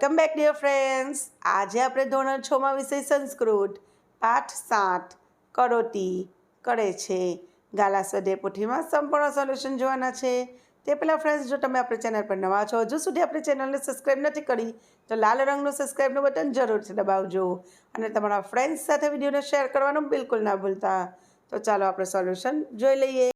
Welcome back dear friends. આજે આપણે ધોરણ 6માં વિષય સંસ્કૃત પાઠ 7 કરોતી કરે છે ગાલા સ્વાધ્યાય પોથીમાં સંપૂર્ણ સોલ્યુશન જોવાના છે. તે પહેલાં ફ્રેન્ડ્સ, જો તમે આપણી ચેનલ પર નવા છો, હજુ સુધી આપણી ચેનલને સબસ્ક્રાઈબ નથી કરી તો લાલ રંગનું સબસ્ક્રાઈબનું બટન જરૂરથી દબાવજો અને તમારા ફ્રેન્ડ્સ સાથે વિડીયોને શેર કરવાનું બિલકુલ ના ભૂલતા. તો ચાલો આપણે સોલ્યુશન જોઈ લઈએ.